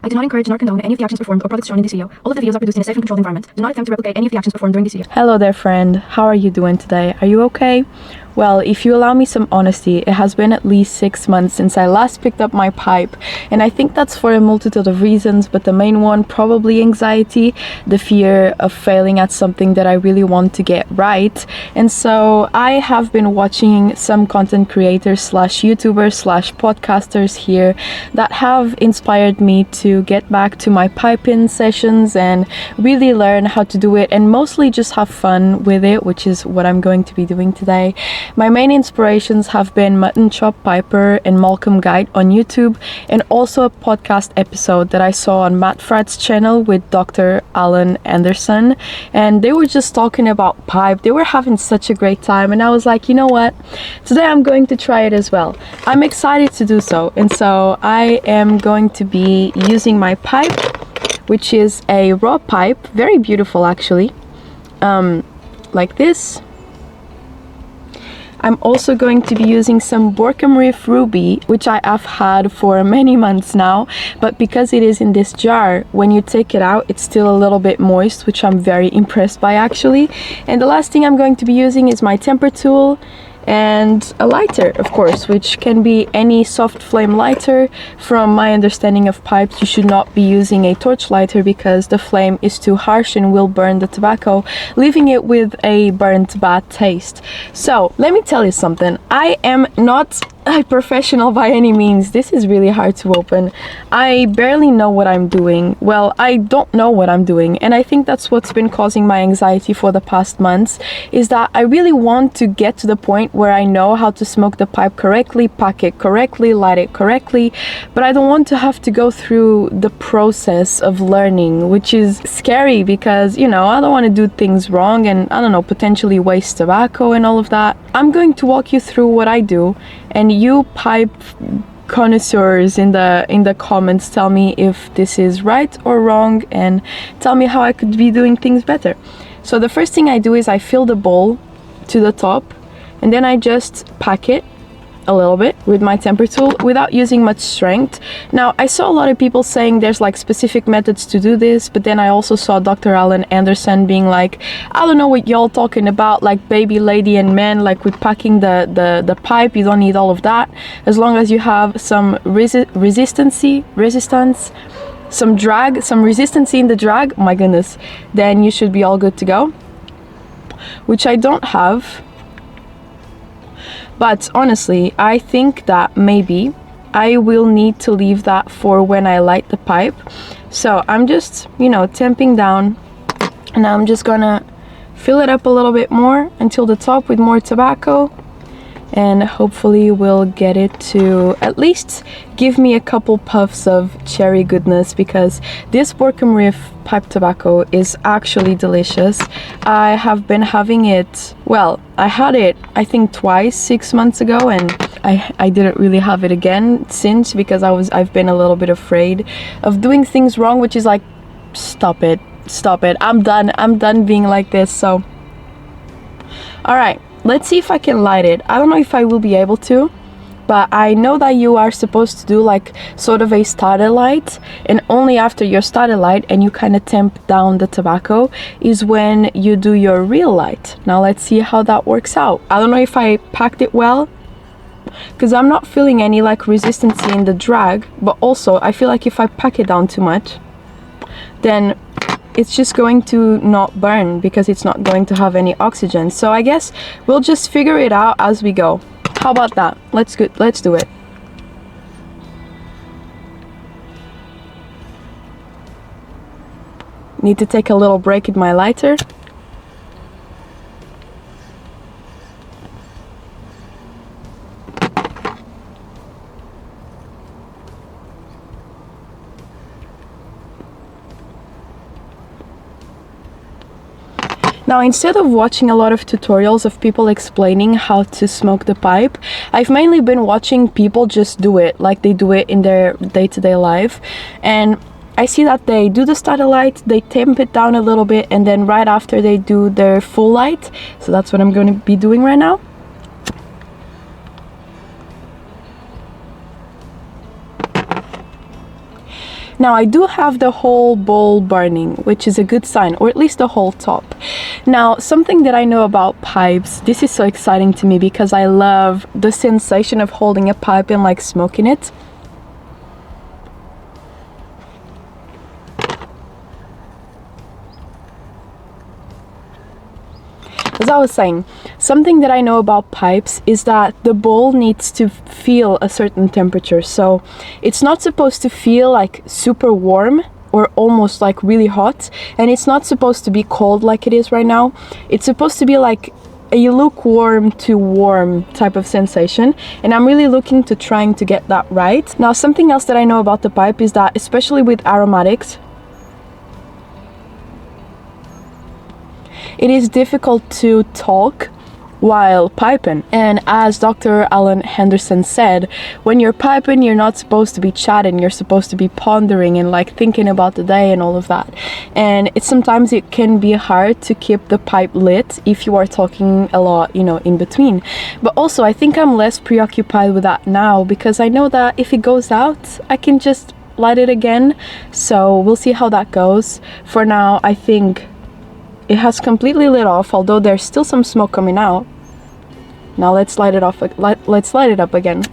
I do not encourage nor condone any of the actions performed or products shown in this video. All of the videos are produced in a safe and controlled environment. Do not attempt to replicate any of the actions performed during this video. Hello there, friend. How are you doing today? Are you okay? Well, if you allow me some honesty, it has been at least 6 months since I last picked up my pipe, and I think that's for a multitude of reasons, but the main one probably anxiety, the fear of failing at something that I really want to get right. And so I have been watching some content creators slash YouTubers slash podcasters here that have inspired me to get back to my piping sessions and really learn how to do it and mostly just have fun with it, which is what I'm going to be doing today. My main inspirations have been Mutton Chop Piper and Malcolm Guide on YouTube, and also a podcast episode that I saw on Matt Fradd's channel with Dr. Alan Anderson, and they were just talking about pipe. They were having such a great time, and I was like, you know what? Today I'm going to try it as well. I'm excited to do so, and so I am going to be using my pipe, which is a raw pipe, very beautiful actually, like this. I'm also going to be using some Borkum Reef Ruby, which I have had for many months now, but because it is in this jar, when you take it out, it's still a little bit moist, which I'm very impressed by actually. And the last thing I'm going to be using is my temper tool and a lighter, of course, which can be any soft flame lighter. From my understanding of pipes, you should not be using a torch lighter because the flame is too harsh and will burn the tobacco, leaving it with a burnt bad taste. So let me tell you something. I am not a professional by any means. This is really hard to open. I barely know what I'm doing. Well, I don't know what I'm doing, and I think that's what's been causing my anxiety for the past months, is that I really want to get to the point where I know how to smoke the pipe correctly, pack it correctly, light it correctly, but I don't want to have to go through the process of learning, which is scary because, you know, I don't want to do things wrong and, I don't know, potentially waste tobacco and all of that. I'm going to walk you through what I do, and you pipe connoisseurs in the comments tell me if this is right or wrong and tell me how I could be doing things better. So the first thing I do is I fill the bowl to the top, and then I just pack it a little bit with my temper tool without using much strength. Now, I saw a lot of people saying there's like specific methods to do this, but then I also saw Dr. Alan Anderson being like, I don't know what y'all talking about, like baby, lady and man, like with packing the pipe, you don't need all of that. As long as you have some resistance, some drag, some resistance in the drag, my goodness, then you should be all good to go, which I don't have. But honestly, I think that maybe I will need to leave that for when I light the pipe. So I'm just, you know, tamping down, and I'm just gonna fill it up a little bit more until the top with more tobacco, and hopefully we'll get it to at least give me a couple puffs of cherry goodness, because this Borkum Reef pipe tobacco is actually delicious. I have been having it, well, I had it I think twice 6 months ago, and I didn't really have it again since, because I've been a little bit afraid of doing things wrong, which is like, stop it, I'm done being like this. So all right, let's see if I can light it. I don't know if I will be able to, but I know that you are supposed to do like sort of a starter light, and only after your starter light and you kind of tamp down the tobacco is when you do your real light. Now let's see how that works out. I don't know if I packed it well, because I'm not feeling any like resistance in the drag, but also I feel like if I pack it down too much, then it's just going to not burn because it's not going to have any oxygen. So I guess we'll just figure it out as we go. How about that? Let's do it. Need to take a little break with my lighter. Now, instead of watching a lot of tutorials of people explaining how to smoke the pipe, I've mainly been watching people just do it like they do it in their day-to-day life. And I see that they do the starter light, they tamp it down a little bit, and then right after they do their full light. So that's what I'm going to be doing right now. Now I do have the whole bowl burning, which is a good sign, or at least the whole top. Now, something that I know about pipes, this is so exciting to me because I love the sensation of holding a pipe and like smoking it. As I was saying, something that I know about pipes is that the bowl needs to feel a certain temperature. So it's not supposed to feel like super warm or almost like really hot, and it's not supposed to be cold like it is right now. It's supposed to be like a lukewarm to warm type of sensation, and I'm really looking to trying to get that right. Now, something else that I know about the pipe is that, especially with aromatics, it is difficult to talk while piping. And as Dr. Alan Henderson said, when you're piping, you're not supposed to be chatting, you're supposed to be pondering and like thinking about the day and all of that. And sometimes it can be hard to keep the pipe lit if you are talking a lot, you know, in between. But also, I think I'm less preoccupied with that now because I know that if it goes out, I can just light it again. So we'll see how that goes. For now, I think it has completely lit off, although there's still some smoke coming out. Now let's light it off. Let's light it up again.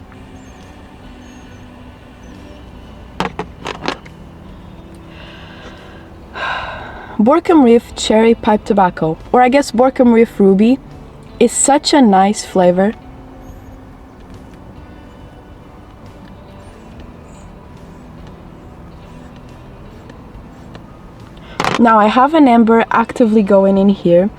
Borkum Reef Cherry Pipe Tobacco, or I guess Borkum Reef Ruby, is such a nice flavor. Now I have an ember actively going in here.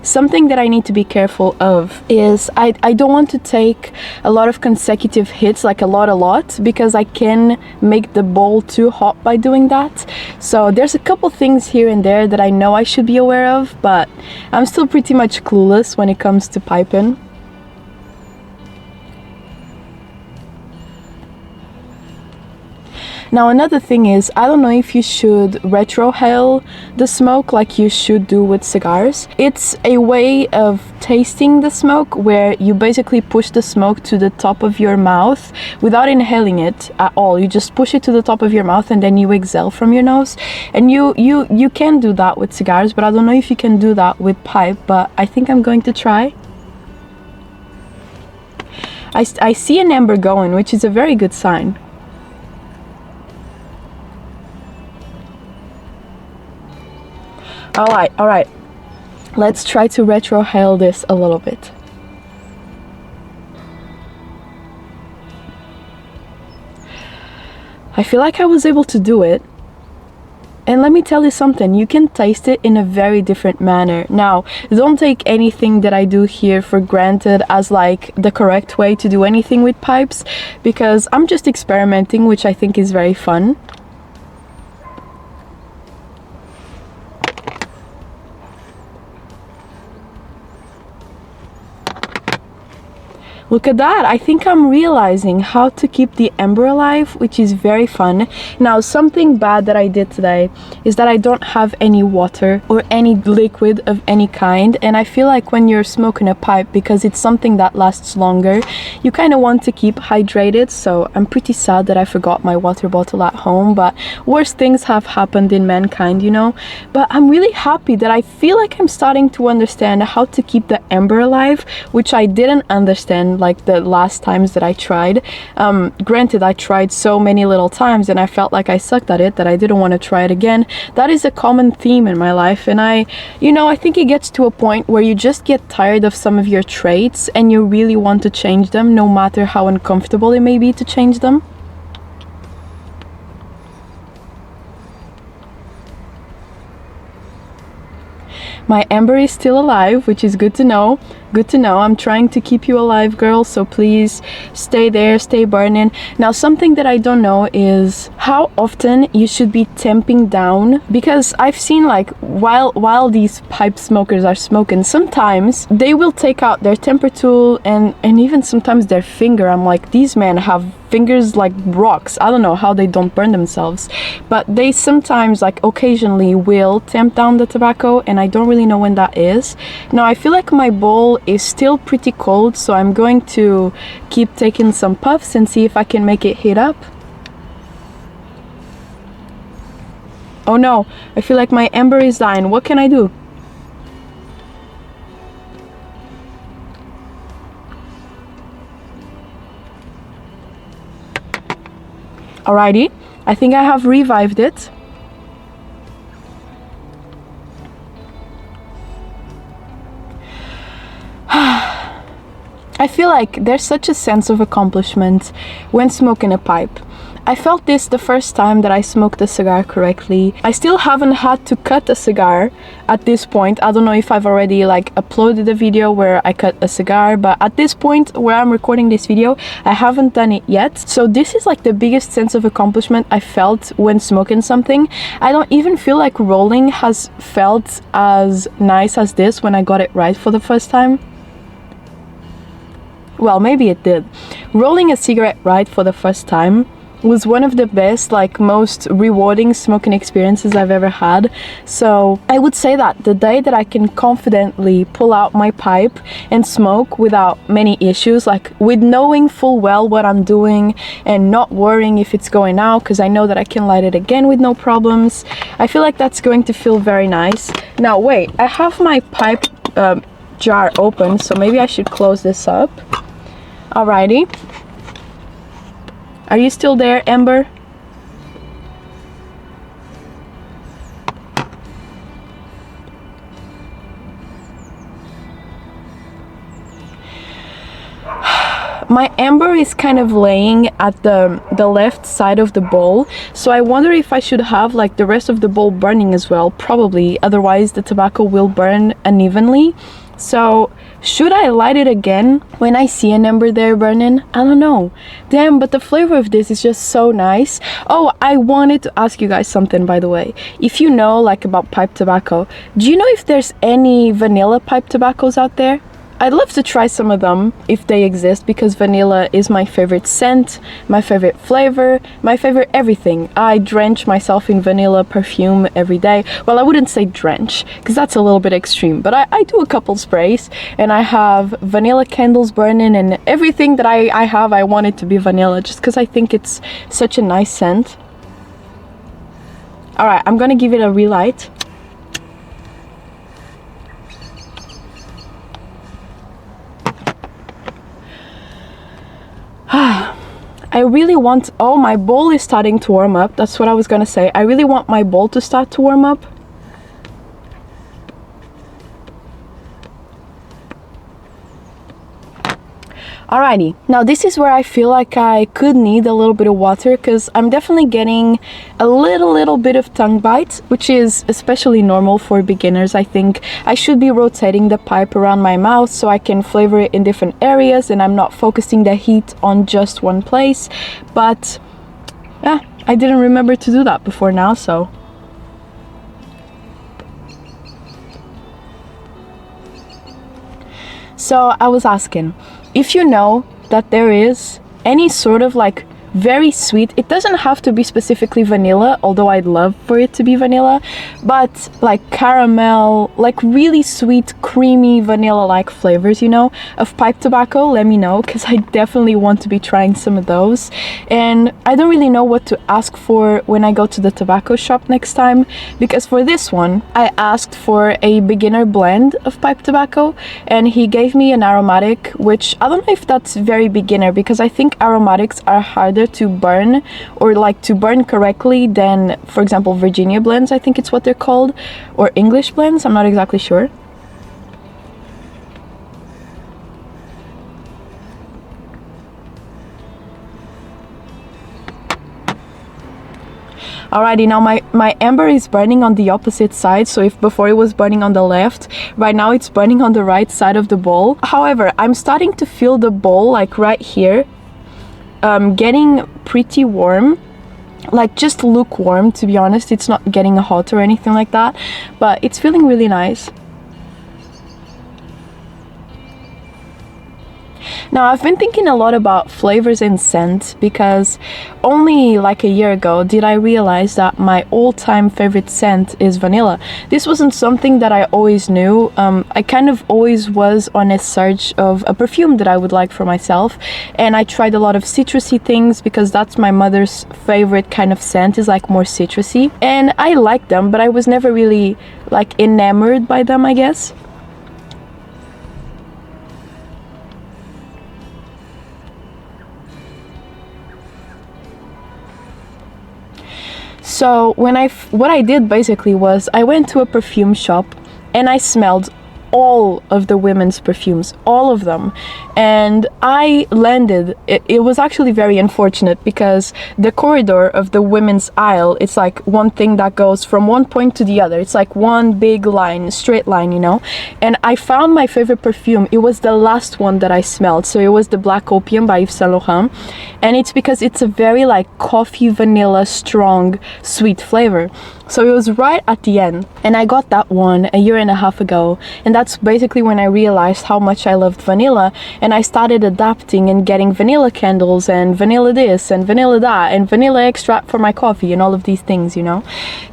Something that I need to be careful of is I don't want to take a lot of consecutive hits, like a lot, because I can make the bowl too hot by doing that. So there's a couple things here and there that I know I should be aware of, but I'm still pretty much clueless when it comes to piping. Now another thing is, I don't know if you should retrohale the smoke like you should do with cigars. It's a way of tasting the smoke where you basically push the smoke to the top of your mouth without inhaling it at all. You just push it to the top of your mouth and then you exhale from your nose. And you can do that with cigars, but I don't know if you can do that with pipe, but I think I'm going to try. I see an ember going, which is a very good sign. All right, let's try to retrohale this a little bit. I feel like I was able to do it. And let me tell you something, you can taste it in a very different manner. Now, don't take anything that I do here for granted as like the correct way to do anything with pipes, because I'm just experimenting, which I think is very fun. Look at that, I think I'm realizing how to keep the ember alive, which is very fun. Now, something bad that I did today is that I don't have any water or any liquid of any kind, and I feel like when you're smoking a pipe, because it's something that lasts longer, you kind of want to keep hydrated. So I'm pretty sad that I forgot my water bottle at home, but worse things have happened in mankind, you know. But I'm really happy that I feel like I'm starting to understand how to keep the ember alive, which I didn't understand like the last times that I tried. Granted, I tried so many little times and I felt like I sucked at it that I didn't want to try it again. That is a common theme in my life, and I think it gets to a point where you just get tired of some of your traits and you really want to change them, no matter how uncomfortable it may be to change them. My ember is still alive, which is good to know. Good to know. I'm trying to keep you alive, girl, so please stay there, stay burning. Now, something that I don't know is how often you should be tamping down, because I've seen like while these pipe smokers are smoking, sometimes they will take out their temper tool and even sometimes their finger. I'm like, these men have fingers like rocks. I don't know how they don't burn themselves, but they sometimes like occasionally will tamp down the tobacco, and I don't really know when that is. Now, I feel like my bowl is still pretty cold, so I'm going to keep taking some puffs and see if I can make it heat up. Oh no, I feel like my ember is dying. What can I do? Alrighty, I think I have revived it. I feel like there's such a sense of accomplishment when smoking a pipe. I felt this the first time that I smoked a cigar correctly. I still haven't had to cut a cigar at this point. I don't know if I've already like uploaded a video where I cut a cigar, but at this point where I'm recording this video, I haven't done it yet. So this is like the biggest sense of accomplishment I felt when smoking something. I don't even feel like rolling has felt as nice as this when I got it right for the first time. Well, maybe it did. Rolling a cigarette right for the first time was one of the best, like most rewarding smoking experiences I've ever had. So I would say that the day that I can confidently pull out my pipe and smoke without many issues, like with knowing full well what I'm doing and not worrying if it's going out because I know that I can light it again with no problems, I feel like that's going to feel very nice. Now wait, I have my pipe jar open, so maybe I should close this up. Alrighty. Are you still there, Ember? My ember is kind of laying at the left side of the bowl, so I wonder if I should have like the rest of the bowl burning as well. Probably, otherwise the tobacco will burn unevenly. So should I light it again when I see an ember there burning? I don't know. Damn, but the flavor of this is just so nice. Oh, I wanted to ask you guys something, by the way. If you know like about pipe tobacco, do you know if there's any vanilla pipe tobaccos out there? I'd love to try some of them if they exist, because vanilla is my favorite scent, my favorite flavor, my favorite everything. I drench myself in vanilla perfume every day. Well, I wouldn't say drench, because that's a little bit extreme, but I do a couple sprays, and I have vanilla candles burning, and everything that I have, I want it to be vanilla, just because I think it's such a nice scent. Alright, I'm gonna give it a relight. I really want... Oh, my bowl is starting to warm up. That's what I was gonna say. I really want my bowl to start to warm up. Alrighty, now this is where I feel like I could need a little bit of water, because I'm definitely getting a little bit of tongue bite, which is especially normal for beginners. I think I should be rotating the pipe around my mouth so I can flavor it in different areas and I'm not focusing the heat on just one place. But yeah, I didn't remember to do that before now, so... So I was asking, if you know that there is any sort of like very sweet, it doesn't have to be specifically vanilla, although I'd love for it to be vanilla, but like caramel, like really sweet, creamy vanilla like flavors, you know, of pipe tobacco, let me know, because I definitely want to be trying some of those. And I don't really know what to ask for when I go to the tobacco shop next time, because for this one I asked for a beginner blend of pipe tobacco and he gave me an aromatic, which I don't know if that's very beginner, because I think aromatics are harder to burn, or like to burn correctly, than, for example, Virginia blends, I think it's what they're called, or English blends, I'm not exactly sure. Alrighty, now my ember is burning on the opposite side, so if before it was burning on the left, right now it's burning on the right side of the bowl. However, I'm starting to feel the bowl like right here getting pretty warm, like just lukewarm, to be honest. It's not getting hot or anything like that, but it's feeling really nice. Now, I've been thinking a lot about flavors and scent because only like a year ago did I realize that my all-time favorite scent is vanilla. This wasn't something that I always knew. I kind of always was on a search of a perfume that I would like for myself, and I tried a lot of citrusy things because that's my mother's favorite kind of scent, is like more citrusy, and I liked them, but I was never really like enamored by them, I guess. So what I did basically was I went to a perfume shop and I smelled all of the women's perfumes, all of them, and I landed, it was actually very unfortunate because the corridor of the women's aisle, it's like one thing that goes from one point to the other. It's like one big line, straight line, you know, and I found my favorite perfume. It was the last one that I smelled, so it was the Black Opium by Yves Saint Laurent, and it's because it's a very like coffee, vanilla, strong, sweet flavor. So it was right at the end, and I got that one a year and a half ago, and that's basically when I realized how much I loved vanilla, and I started adapting and getting vanilla candles and vanilla this and vanilla that and vanilla extract for my coffee and all of these things, you know.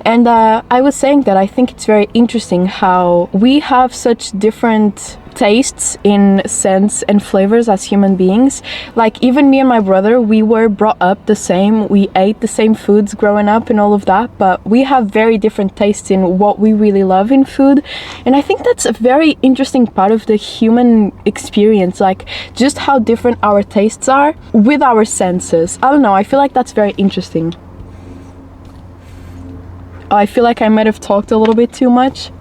And I was saying that I think it's very interesting how we have such different tastes in scents and flavors as human beings. Like even me and my brother, we were brought up the same, we ate the same foods growing up and all of that, but we have very different tastes in what we really love in food. And I think that's a very interesting part of the human experience, like just how different our tastes are with our senses. I don't know, I feel like that's very interesting. I feel like I might have talked a little bit too much.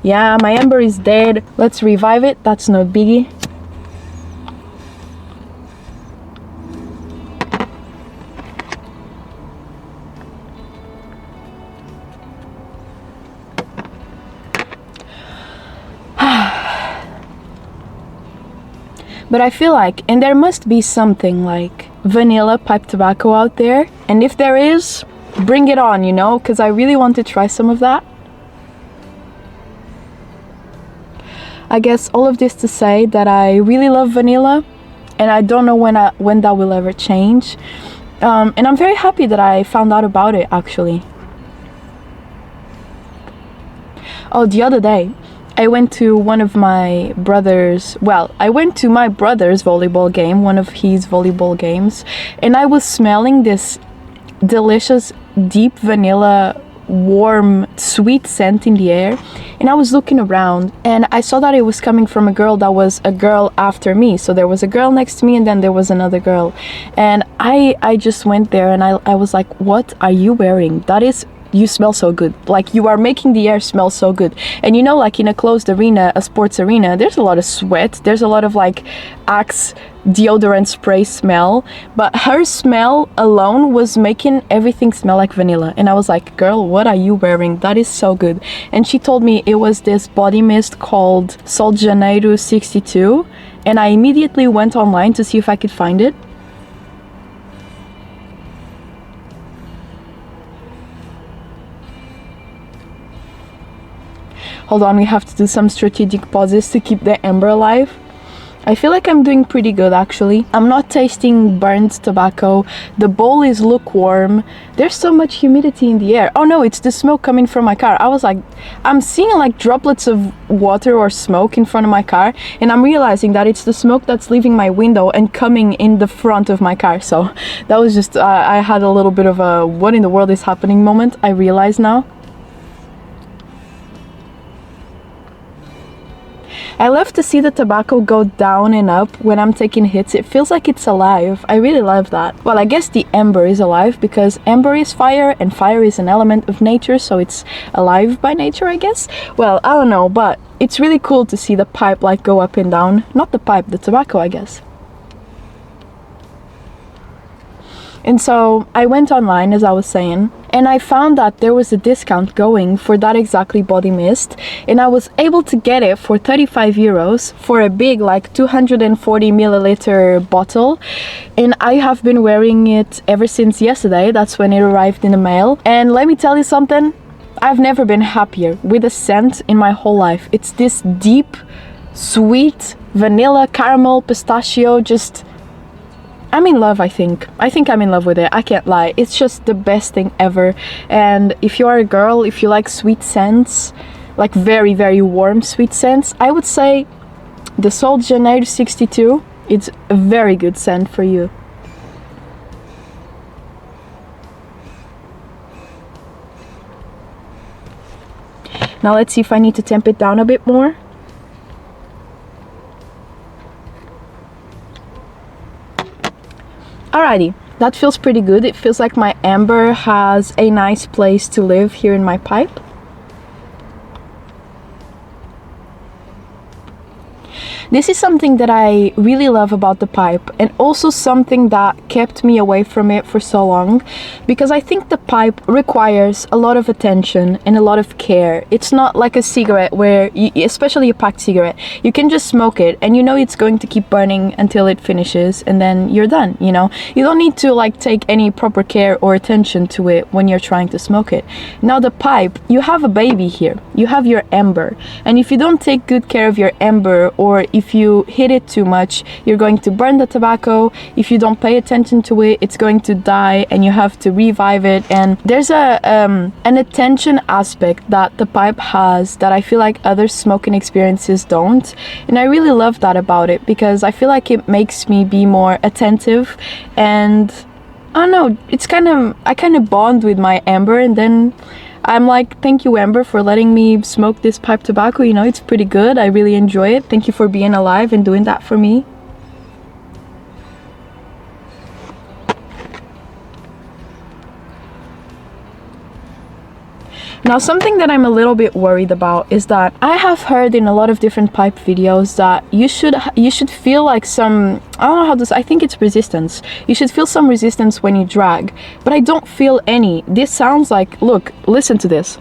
Yeah, my ember is dead. Let's revive it. That's no biggie. But I feel like, and there must be something like vanilla pipe tobacco out there. And if there is, bring it on, you know, because I really want to try some of that. I guess all of this to say that I really love vanilla, and I don't know when that will ever change. And I'm very happy that I found out about it, actually. Oh, the other day, I went to one of my brother's, I went to my brother's volleyball game, one of his volleyball games, and I was smelling this delicious, deep vanilla, warm, sweet scent in the air, and I was looking around and I saw that it was coming from a girl that was a girl after me. So there was a girl next to me and then there was another girl, and I just went there and I was like, what are you wearing? That is, you smell so good. Like, you are making the air smell so good. And you know, like in a closed arena, a sports arena, there's a lot of sweat, there's a lot of like Axe deodorant spray smell, but her smell alone was making everything smell like vanilla. And I was like, girl, what are you wearing? That is so good. And she told me it was this body mist called Sol de Janeiro 62, and I immediately went online to see if I could find it. Hold on, we have to do some strategic pauses to keep the ember alive. I feel like I'm doing pretty good, actually. I'm not tasting burnt tobacco. The bowl is lukewarm. There's so much humidity in the air. Oh no, it's the smoke coming from my car. I was like, I'm seeing like droplets of water or smoke in front of my car, and I'm realizing that it's the smoke that's leaving my window and coming in the front of my car. So that was just, I had a little bit of a what in the world is happening moment, I realize now. I love to see the tobacco go down and up when I'm taking hits. It feels like it's alive. I really love that. Well, I guess the ember is alive because ember is fire and fire is an element of nature, so it's alive by nature, I guess. Well, I don't know, but it's really cool to see the pipe like go up and down. Not the pipe, the tobacco, I guess. And so I went online, as I was saying, and I found that there was a discount going for that exactly body mist, and I was able to get it for 35 euros for a big, like 240 milliliter bottle. And I have been wearing it ever since yesterday. That's when it arrived in the mail. And let me tell you something, I've never been happier with a scent in my whole life. It's this deep, sweet, vanilla, caramel, pistachio, just... I'm in love, I think. I think I'm in love with it. I can't lie. It's just the best thing ever. And if you are a girl, if you like sweet scents, like very, very warm sweet scents, I would say the Sol de Janeiro 62, it's a very good scent for you. Now let's see if I need to tamp it down a bit more. Alrighty, that feels pretty good. It feels like my amber has a nice place to live here in my pipe. This is something that I really love about the pipe, and also something that kept me away from it for so long, because I think the pipe requires a lot of attention and a lot of care. It's not like a cigarette where, especially a packed cigarette, you can just smoke it and you know it's going to keep burning until it finishes and then you're done, you know? You don't need to like take any proper care or attention to it when you're trying to smoke it. Now the pipe, you have a baby here. You have your ember, and if you don't take good care of your ember, or if you hit it too much, you're going to burn the tobacco. If you don't pay attention to it, it's going to die and you have to revive it. And there's an attention aspect that the pipe has that I feel like other smoking experiences don't. And I really love that about it, because I feel like it makes me be more attentive, and I don't know, it's I kind of bond with my amber, and then I'm like, thank you, Ember, for letting me smoke this pipe tobacco. You know, it's pretty good. I really enjoy it. Thank you for being alive and doing that for me. Now, something that I'm a little bit worried about is that I have heard in a lot of different pipe videos that you should feel like some, I don't know how to say, I think it's resistance. You should feel some resistance when you drag, but I don't feel any. This sounds like, look, listen to this.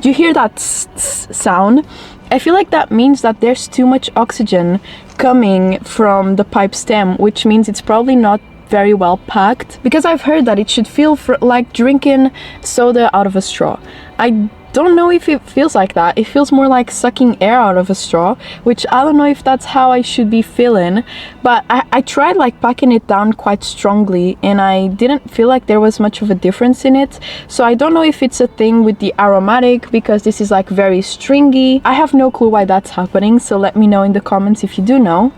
Do you hear that sound? I feel like that means that there's too much oxygen coming from the pipe stem, which means it's probably not very well packed, because I've heard that it should feel like drinking soda out of a straw. I don't know if it feels like that. It feels more like sucking air out of a straw, which I don't know if that's how I should be feeling, but I tried like packing it down quite strongly and I didn't feel like there was much of a difference in it. So I don't know if it's a thing with the aromatic, because this is like very stringy. I have no clue why that's happening, so let me know in the comments if you do know.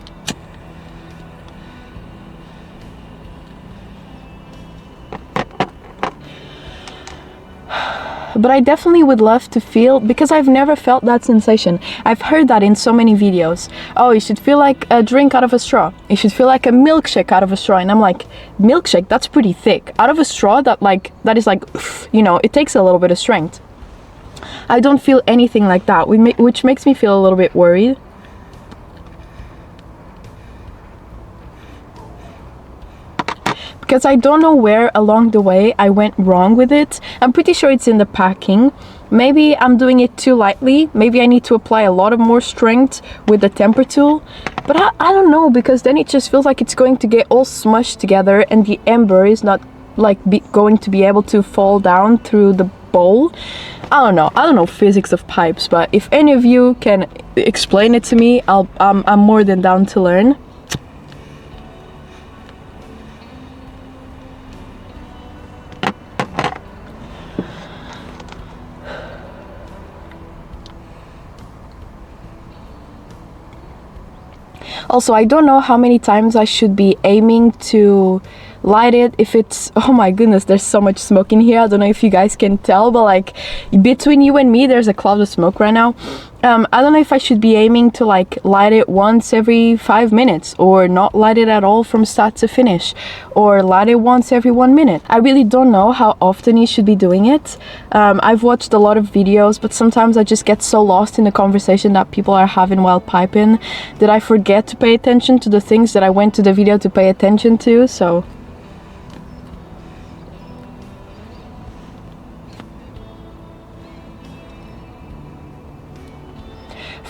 But I definitely would love to feel, because I've never felt that sensation. I've heard that in so many videos. Oh, you should feel like a drink out of a straw. You should feel like a milkshake out of a straw. And I'm like, milkshake, that's pretty thick. Out of a straw, that is like, you know, it takes a little bit of strength. I don't feel anything like that, which makes me feel a little bit worried. Because I don't know where along the way I went wrong with it. I'm pretty sure it's in the packing. Maybe I'm doing it too lightly. Maybe I need to apply a lot of more strength with the temper tool. But I don't know, because then it just feels like it's going to get all smushed together and the ember is not like going to be able to fall down through the bowl. I don't know physics of pipes, but if any of you can explain it to me, I'm more than down to learn. Also, I don't know how many times I should be aiming to light it. If it's, oh my goodness, there's so much smoke in here. I don't know if you guys can tell, but like between you and me, there's a cloud of smoke right now. I don't know if I should be aiming to like light it once every 5 minutes, or not light it at all from start to finish, or light it once every 1 minute. I really don't know how often you should be doing it. I've watched a lot of videos, but sometimes I just get so lost in the conversation that people are having while piping that I forget to pay attention to the things that I went to the video to pay attention to, so.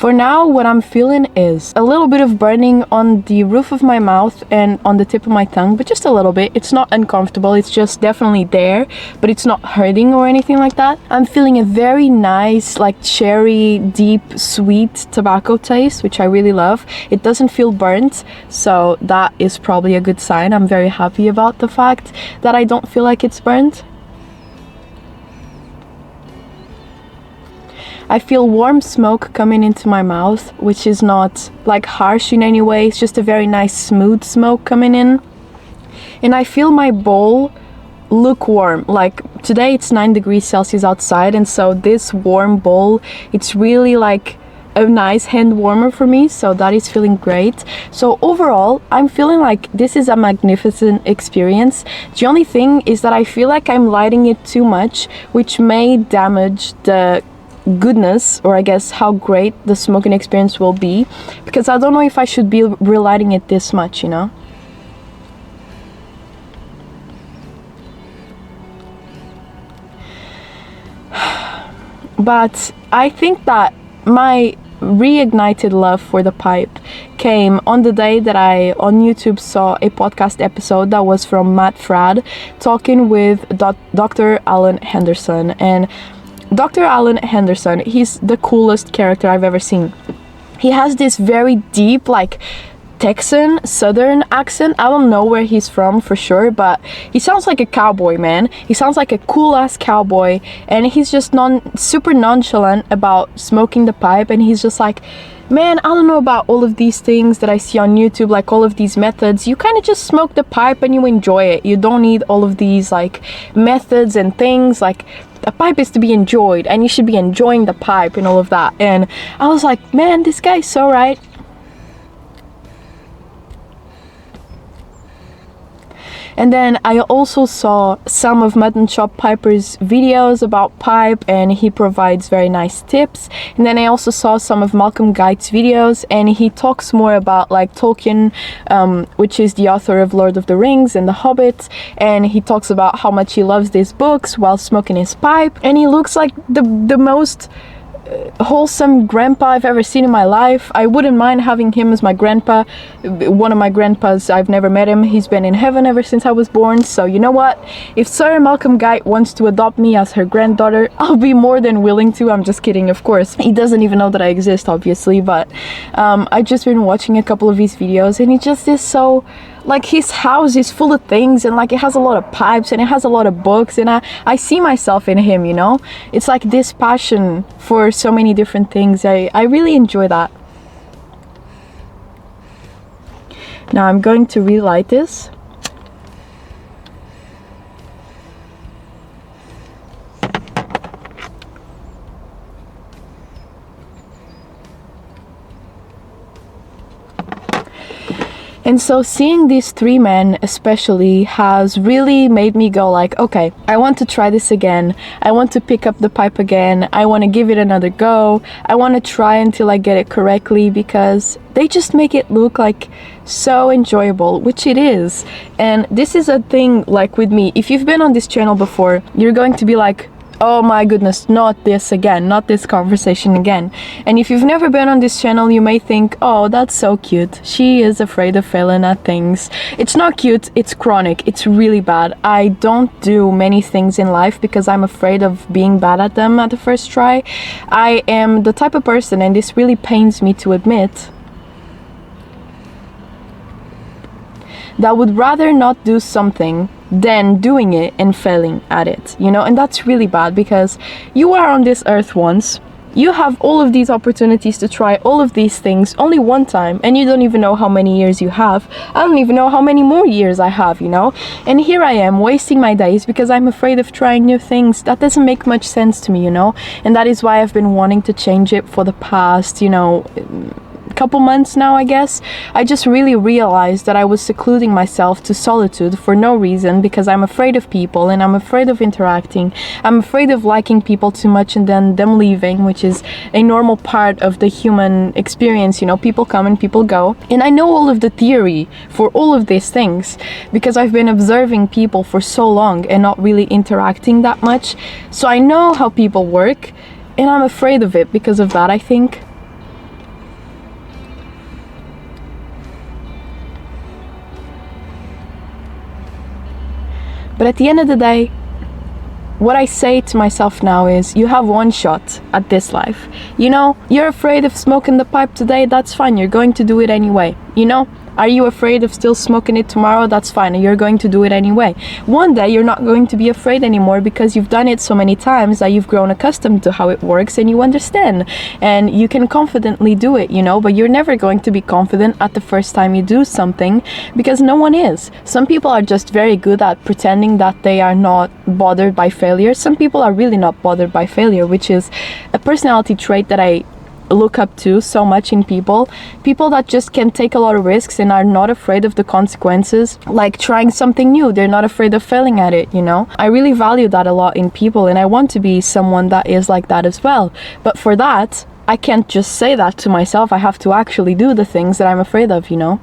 For now, what I'm feeling is a little bit of burning on the roof of my mouth and on the tip of my tongue, but just a little bit. It's not uncomfortable, it's just definitely there, but it's not hurting or anything like that. I'm feeling a very nice, like cherry, deep, sweet tobacco taste, which I really love. It doesn't feel burnt, so that is probably a good sign. I'm very happy about the fact that I don't feel like it's burnt. I feel warm smoke coming into my mouth, which is not like harsh in any way. It's just a very nice smooth smoke coming in. And I feel my bowl lukewarm. Like today it's 9 degrees Celsius outside, and so this warm bowl, it's really like a nice hand warmer for me, so that is feeling great. So overall, I'm feeling like this is a magnificent experience. The only thing is that I feel like I'm lighting it too much, which may damage the goodness, or I guess how great the smoking experience will be, because I don't know if I should be relighting it this much, you know? But I think that my reignited love for the pipe came on the day that I on YouTube saw a podcast episode that was from Matt Fradd talking with Dr. Alan Henderson. And Dr. Alan Henderson, he's the coolest character I've ever seen. He has this very deep, like, Texan, southern accent. I don't know where he's from for sure, but he sounds like a cowboy, man. He sounds like a cool-ass cowboy, and he's just super nonchalant about smoking the pipe, and he's just like, man, I don't know about all of these things that I see on YouTube, like all of these methods. You kind of just smoke the pipe and you enjoy it. You don't need all of these, like, methods and things. Like, the pipe is to be enjoyed, and you should be enjoying the pipe and all of that. And I was like, man, this guy's so right. And then I also saw some of Mutton Chop Piper's videos about pipe, and he provides very nice tips. And then I also saw some of Malcolm Guite's videos, and he talks more about, like, Tolkien, which is the author of Lord of the Rings and The Hobbit, and he talks about how much he loves these books while smoking his pipe. And he looks like the most wholesome grandpa I've ever seen in my life. I wouldn't mind having him as my grandpa. One of my grandpas, I've never met him. He's been in heaven ever since I was born. So you know what? If Sir Malcolm Guite wants to adopt me as her granddaughter, I'll be more than willing to. I'm just kidding, of course. He doesn't even know that I exist, obviously, but I've just been watching a couple of his videos, and he just is so, like, his house is full of things, and like it has a lot of pipes and it has a lot of books, and I see myself in him, you know? It's like this passion for so many different things. I really enjoy that. Now I'm going to relight this. And so seeing these three men especially has really made me go like, okay, I want to try this again. I want to pick up the pipe again. I want to give it another go. I want to try until I get it correctly, because they just make it look like so enjoyable, which it is. And this is a thing, like, with me. If you've been on this channel before, you're going to be like, oh my goodness, not this again, not this conversation again. And if you've never been on this channel, you may think, oh, that's so cute. She is afraid of failing at things. It's not cute, it's chronic, it's really bad. I don't do many things in life because I'm afraid of being bad at them at the first try. I am the type of person, and this really pains me to admit, that would rather not do something than doing it and failing at it, you know? And that's really bad, because you are on this earth once, you have all of these opportunities to try all of these things only one time, and you don't even know how many years you have. I don't even know how many more years I have, you know? And here I am wasting my days because I'm afraid of trying new things. That doesn't make much sense to me, you know? And that is why I've been wanting to change it for the past, you know, couple months now, I guess. I just really realized that I was secluding myself to solitude for no reason, because I'm afraid of people and I'm afraid of interacting. I'm afraid of liking people too much and then them leaving, which is a normal part of the human experience, you know? People come and people go. And I know all of the theory for all of these things because I've been observing people for so long and not really interacting that much. So I know how people work, and I'm afraid of it because of that, I think. But at the end of the day, what I say to myself now is, you have one shot at this life. You know, you're afraid of smoking the pipe today, that's fine, you're going to do it anyway. You know, are you afraid of still smoking it tomorrow? That's fine, you're going to do it anyway. One day you're not going to be afraid anymore because you've done it so many times that you've grown accustomed to how it works and you understand. And you can confidently do it, you know, but you're never going to be confident at the first time you do something because no one is. Some people are just very good at pretending that they are not bothered by failure. Some people are really not bothered by failure, which is a personality trait that I look up to so much in people that just can take a lot of risks and are not afraid of the consequences, like trying something new. They're not afraid of failing at it, you know. I really value that a lot in people, and I want to be someone that is like that as well. But for that, I can't just say that to myself. I have to actually do the things that I'm afraid of, you know.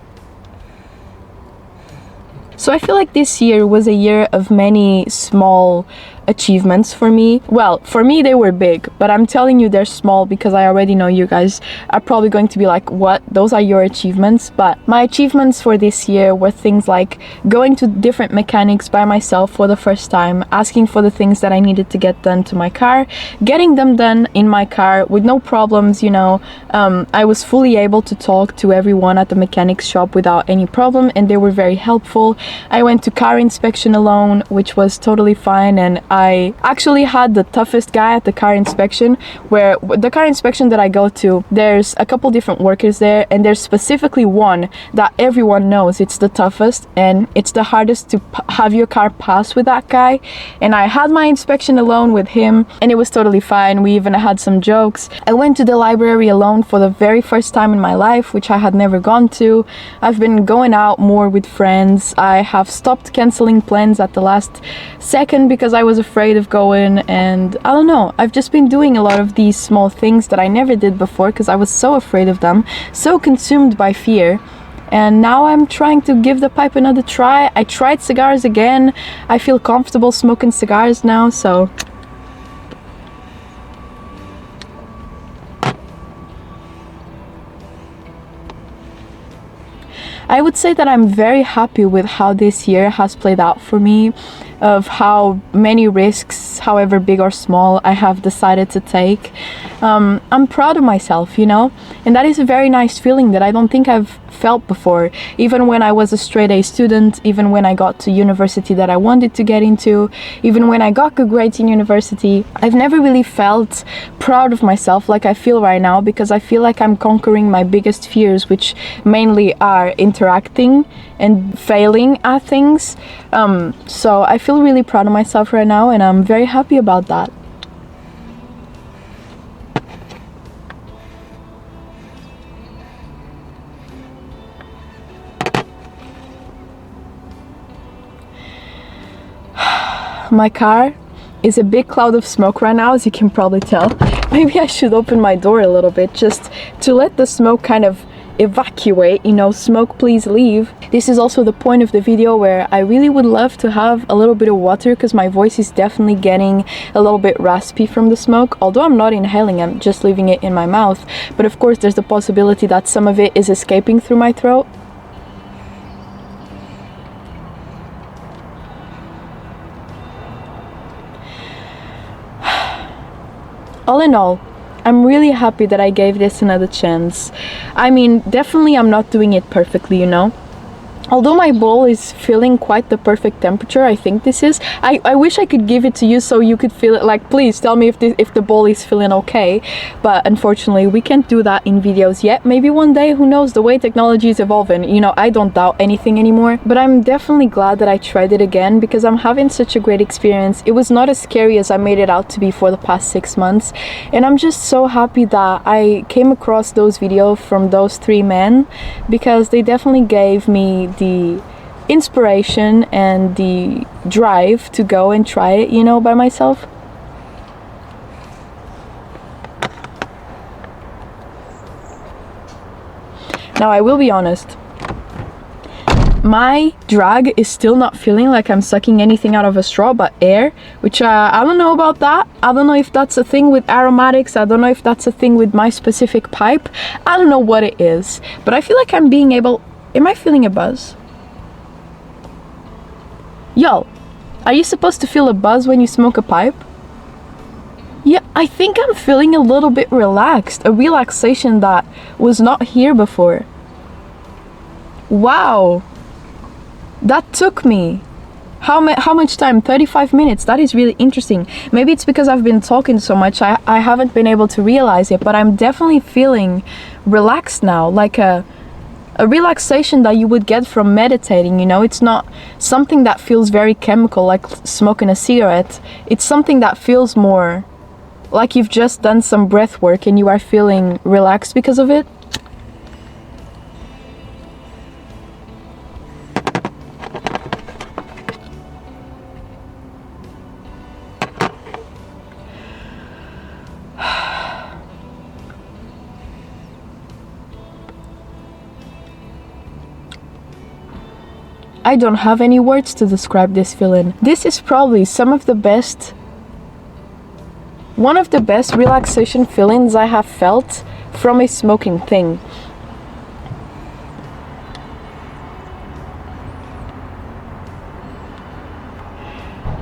So I feel like this year was a year of many small achievements for me. Well, for me they were big, but I'm telling you they're small because I already know you guys are probably going to be like, what? Those are your achievements? But my achievements for this year were things like going to different mechanics by myself for the first time, asking for the things that I needed to get done to my car, getting them done in my car with no problems, you know. I was fully able to talk to everyone at the mechanics shop without any problem, and they were very helpful. I went to car inspection alone, which was totally fine, and I actually had the toughest guy at the car inspection, where the car inspection that I go to, there's a couple different workers there, and there's specifically one that everyone knows it's the toughest and it's the hardest to have your car pass with that guy. And I had my inspection alone with him, and it was totally fine. We even had some jokes. I went to the library alone for the very first time in my life, which I had never gone to. I've been going out more with friends. I have stopped canceling plans at the last second because I was afraid of going, and I don't know, I've just been doing a lot of these small things that I never did before because I was so afraid of them, so consumed by fear. And now I'm trying to give the pipe another try. I tried cigars again. I feel comfortable smoking cigars now, so I would say that I'm very happy with how this year has played out for me, of how many risks, however big or small, I have decided to take. I'm proud of myself, you know, and that is a very nice feeling that I don't think I've felt before. Even when I was a straight A student, even when I got to university that I wanted to get into, even when I got good grades in university, I've never really felt proud of myself like I feel right now, because I feel like I'm conquering my biggest fears, which mainly are interacting and failing at things. So I feel really proud of myself right now, and I'm very happy about that. My car is a big cloud of smoke right now, as you can probably tell. Maybe I should open my door a little bit just to let the smoke kind of evacuate, you know, smoke please leave. This is also the point of the video where I really would love to have a little bit of water, because my voice is definitely getting a little bit raspy from the smoke, although I'm not inhaling, I'm just leaving it in my mouth. But of course there's the possibility that some of it is escaping through my throat. All in all, I'm really happy that I gave this another chance. I mean, definitely I'm not doing it perfectly, you know. Although my bowl is feeling quite the perfect temperature, I think this is. I wish I could give it to you so you could feel it, like, please tell me if the bowl is feeling okay. But unfortunately, we can't do that in videos yet. Maybe one day, who knows, the way technology is evolving. You know, I don't doubt anything anymore. But I'm definitely glad that I tried it again, because I'm having such a great experience. It was not as scary as I made it out to be for the past 6 months. And I'm just so happy that I came across those videos from those 3 men, because they definitely gave me the inspiration and the drive to go and try it, you know, by myself. Now, I will be honest, my drag is still not feeling like I'm sucking anything out of a straw but air, which I don't know about that. I don't know if that's a thing with aromatics. I don't know if that's a thing with my specific pipe. I don't know what it is, but I feel like I'm being able... Am I feeling a buzz? Yo, Are you supposed to feel a buzz when you smoke a pipe? Yeah, I think I'm feeling a little bit relaxed, a relaxation that was not here before. Wow, that took me. How much time? 35 minutes. That is really interesting. Maybe it's because I've been talking so much, I haven't been able to realize it, but I'm definitely feeling relaxed now, like a relaxation that you would get from meditating, you know? It's not something that feels very chemical, like smoking a cigarette. It's something that feels more like you've just done some breath work and you are feeling relaxed because of it. I don't have any words to describe this feeling. This is probably one of the best relaxation feelings I have felt from a smoking thing.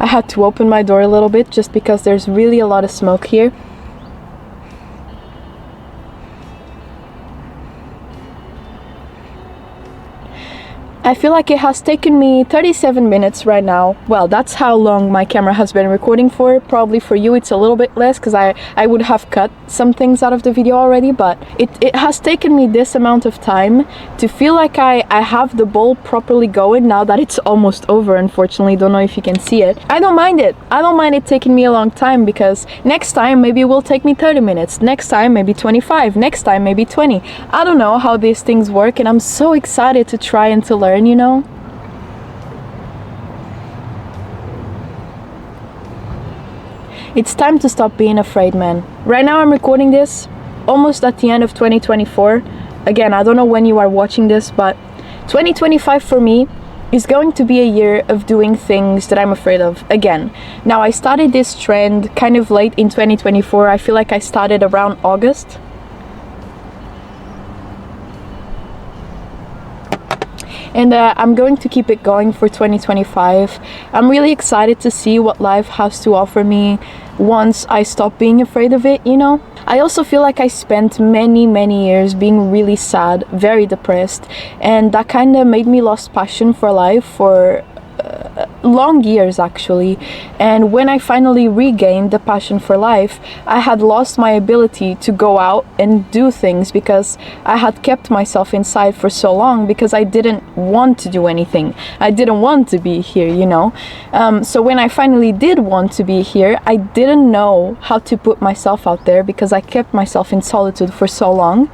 I had to open my door a little bit just because there's really a lot of smoke here. I feel like it has taken me 37 minutes right now. Well, that's how long my camera has been recording for. Probably for you it's a little bit less because I would have cut some things out of the video already, but it has taken me this amount of time to feel like I have the bowl properly going now that it's almost over, unfortunately. Don't know if you can see it. I don't mind it. I don't mind it taking me a long time because next time maybe it will take me 30 minutes. Next time maybe 25. Next time maybe 20. I don't know how these things work and I'm so excited to try and to learn, you know? It's time to stop being afraid, man. Right now I'm recording this almost at the end of 2024. Again, I don't know when you are watching this, but 2025 for me is going to be a year of doing things that I'm afraid of again. Now, I started this trend kind of late in 2024. I feel like I started around August. And I'm going to keep it going for 2025. I'm really excited to see what life has to offer me once I stop being afraid of it, you know? I also feel like I spent many years being really sad, very depressed, and that kind of made me lost passion for life for long years actually. And when I finally regained the passion for life, I had lost my ability to go out and do things because I had kept myself inside for so long because I didn't want to do anything. I didn't want to be here, you know. So when I finally did want to be here, I didn't know how to put myself out there because I kept myself in solitude for so long.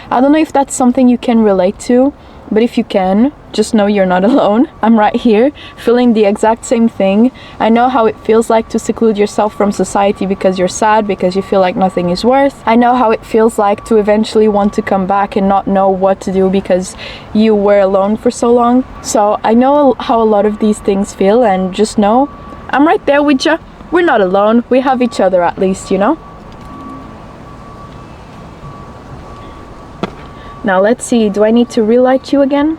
I don't know if that's something you can relate to, but if you can, just know you're not alone. I'm right here, feeling the exact same thing. I know how it feels like to seclude yourself from society because you're sad, because you feel like nothing is worth. I know how it feels like to eventually want to come back and not know what to do because you were alone for so long. So I know how a lot of these things feel, and just know I'm right there with you. We're not alone. We have each other at least, you know? Now let's see, do I need to relight you again?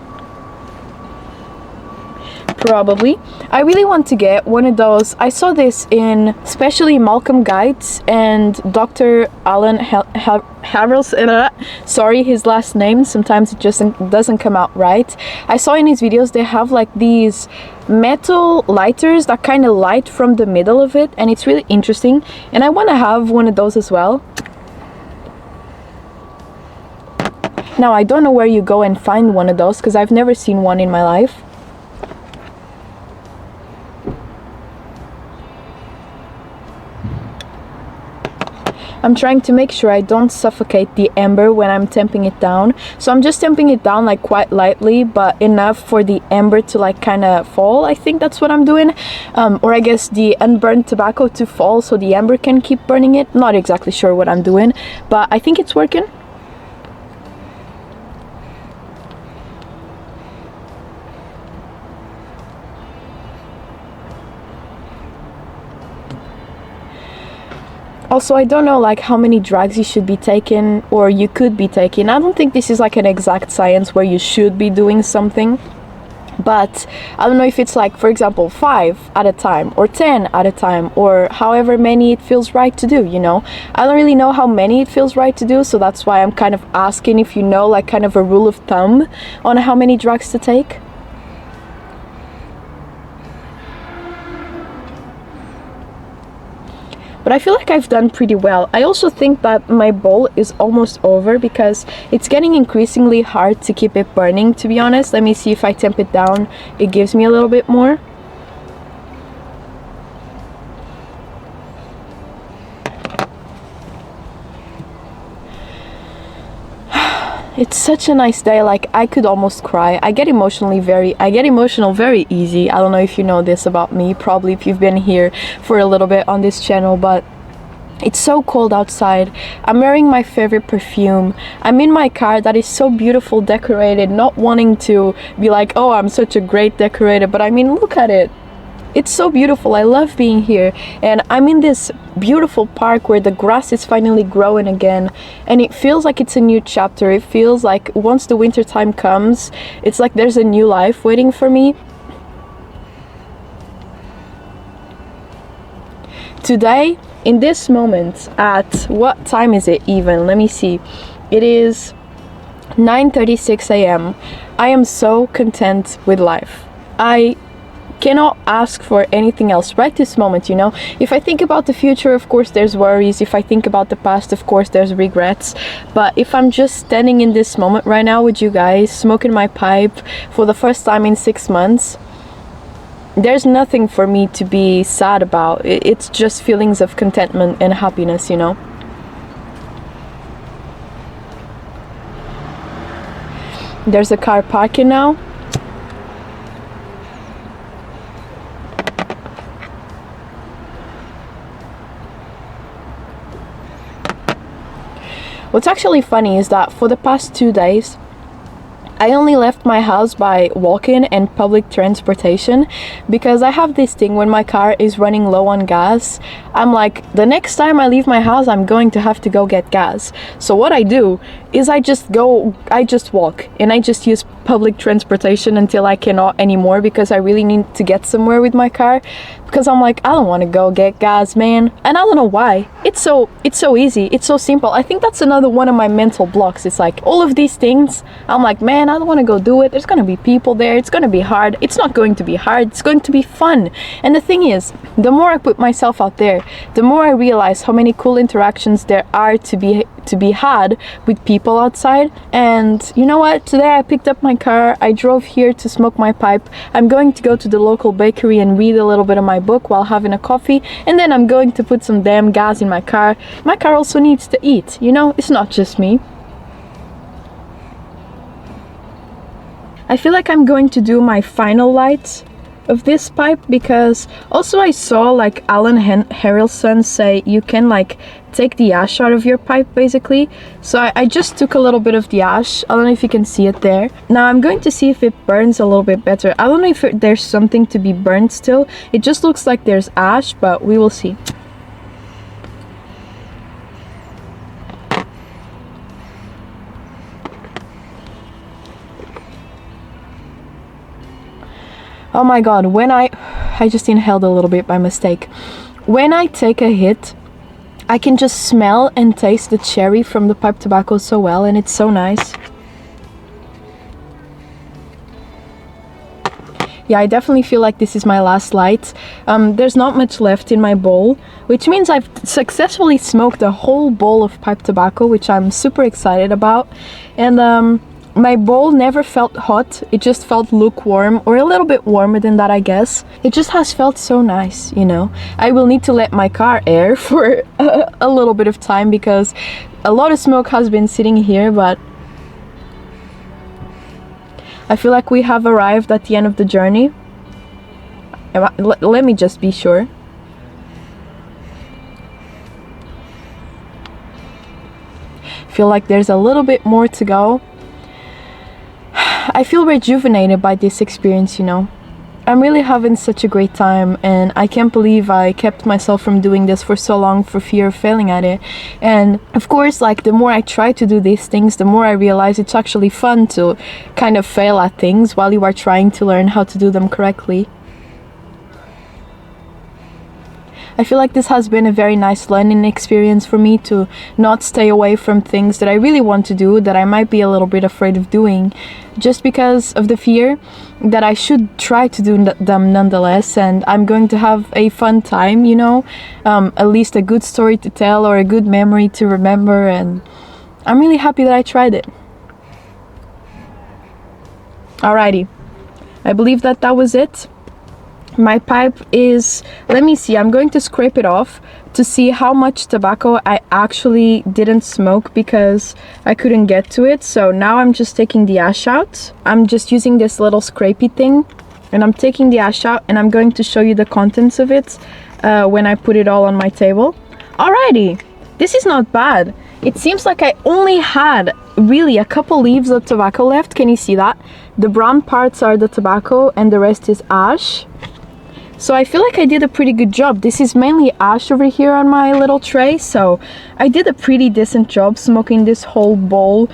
Probably. I really want to get one of those. I saw this in especially Malcolm Guides and Dr. Alan Harrelson. Sorry, his last name. Sometimes it just doesn't come out right. I saw in his videos they have like these metal lighters that kind of light from the middle of it, and it's really interesting. And I want to have one of those as well. Now, I don't know where you go and find one of those because I've never seen one in my life. I'm trying to make sure I don't suffocate the ember when I'm tamping it down. So I'm just tamping it down like quite lightly, but enough for the ember to like kind of fall. I think that's what I'm doing. Or I guess the unburned tobacco to fall so the ember can keep burning it. Not exactly sure what I'm doing, but I think it's working. Also, I don't know like how many drugs you should be taking or you could be taking. I don't think this is like an exact science where you should be doing something. But I don't know if it's like, for example, 5 at a time or 10 at a time or however many it feels right to do, you know. I don't really know how many it feels right to do, so that's why I'm kind of asking if you know like kind of a rule of thumb on how many drugs to take. But I feel like I've done pretty well. I also think that my bowl is almost over because it's getting increasingly hard to keep it burning, to be honest. Let me see if I temp it down, it gives me a little bit more. It's such a nice day, like I could almost cry. I get emotional very easy. I don't know if you know this about me, probably if you've been here for a little bit on this channel, but it's so cold outside. I'm wearing my favorite perfume. I'm in my car that is so beautiful, decorated, not wanting to be like, oh, I'm such a great decorator, but I mean, look at it. It's so beautiful. I love being here, and I'm in this beautiful park where the grass is finally growing again, and it feels like it's a new chapter. It feels like once the winter time comes, it's like there's a new life waiting for me. Today, in this moment, at what time is it even? Let me see. It is 9:36 a.m. I am so content with life. I cannot ask for anything else right this moment, you know. If I think about the future, of course there's worries. If I think about the past, of course there's regrets. But if I'm just standing in this moment right now with you guys, smoking my pipe for the first time in 6 months, there's nothing for me to be sad about. It's just feelings of contentment and happiness, you know. There's a car parking now. What's actually funny is that for the past 2 days, I only left my house by walking and public transportation because I have this thing when my car is running low on gas. I'm like, the next time I leave my house, I'm going to have to go get gas. So what I do is I just walk and I just use public transportation until I cannot anymore because I really need to get somewhere with my car, because I'm like, I don't want to go get gas, man. And I don't know why. It's so easy. It's so simple. I think that's another one of my mental blocks. It's like all of these things, I'm like, man, I don't want to go do it. There's going to be people there. It's going to be hard. It's not going to be hard. It's going to be fun. And the thing is, the more I put myself out there, the more I realize how many cool interactions there are to be had with people outside. And you know what? Today I picked up my car. I drove here to smoke my pipe. I'm going to go to the local bakery and read a little bit of my book while having a coffee, and then I'm going to put some damn gas in my car. My car also needs to eat, you know? It's not just me. I feel like I'm going to do my final light of this pipe because also I saw like Alan Harrelson say you can like take the ash out of your pipe basically. So I just took a little bit of the ash. I don't know if you can see it there. Now I'm going to see if it burns a little bit better. I don't know if there's something to be burned still. It just looks like there's ash, but we will see. Oh my god, when I just inhaled a little bit by mistake. When I take a hit, I can just smell and taste the cherry from the pipe tobacco so well, and it's so nice. Yeah, I definitely feel like this is my last light. There's not much left in my bowl, which means I've successfully smoked a whole bowl of pipe tobacco, which I'm super excited about. And my bowl never felt hot, it just felt lukewarm, or a little bit warmer than that, I guess. It just has felt so nice, you know. I will need to let my car air for a little bit of time because a lot of smoke has been sitting here, but I feel like we have arrived at the end of the journey. Let me just be sure. I feel like there's a little bit more to go. I feel rejuvenated by this experience, you know. I'm really having such a great time, and I can't believe I kept myself from doing this for so long for fear of failing at it. And of course, like, the more I try to do these things, the more I realize it's actually fun to kind of fail at things while you are trying to learn how to do them correctly. I feel like this has been a very nice learning experience for me to not stay away from things that I really want to do, that I might be a little bit afraid of doing, just because of the fear that I should try to do them nonetheless, and I'm going to have a fun time, you know, at least a good story to tell or a good memory to remember, and I'm really happy that I tried it. Alrighty, I believe that was it. My pipe is, let me see, I'm going to scrape it off to see how much tobacco I actually didn't smoke because I couldn't get to it. So now I'm just taking the ash out. I'm just using this little scrapey thing, and I'm taking the ash out, and I'm going to show you the contents of it when I put it all on my table. Alrighty, this is not bad. It seems like I only had really a couple leaves of tobacco left. Can you see that? The brown parts are the tobacco and the rest is ash. So I feel like I did a pretty good job. This is mainly ash over here on my little tray, so I did a pretty decent job smoking this whole bowl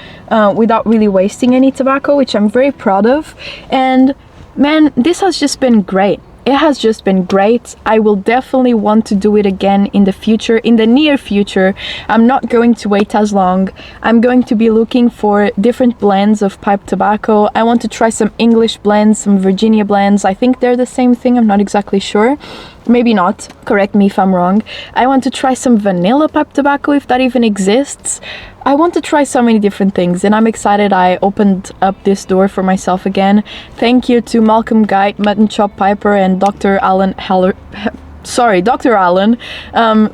without really wasting any tobacco, which I'm very proud of. And man, this has just been great. It has just been great. I will definitely want to do it again in the future, in the near future. I'm not going to wait as long. I'm going to be looking for different blends of pipe tobacco. I want to try some English blends, some Virginia blends. I think they're the same thing, I'm not exactly sure. Maybe not, correct me if I'm wrong. I want to try some vanilla pipe tobacco, if that even exists. I want to try so many different things, and I'm excited I opened up this door for myself again. Thank you to Malcolm Guide, Mutton Chop Piper, and Dr. Alan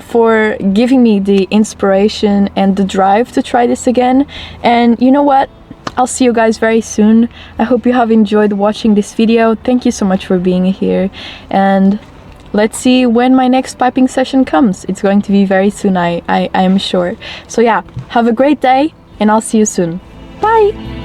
for giving me the inspiration and the drive to try this again. And you know what? I'll see you guys very soon. I hope you have enjoyed watching this video. Thank you so much for being here, and let's see when my next piping session comes. It's going to be very soon, I am sure. So yeah, have a great day, and I'll see you soon. Bye!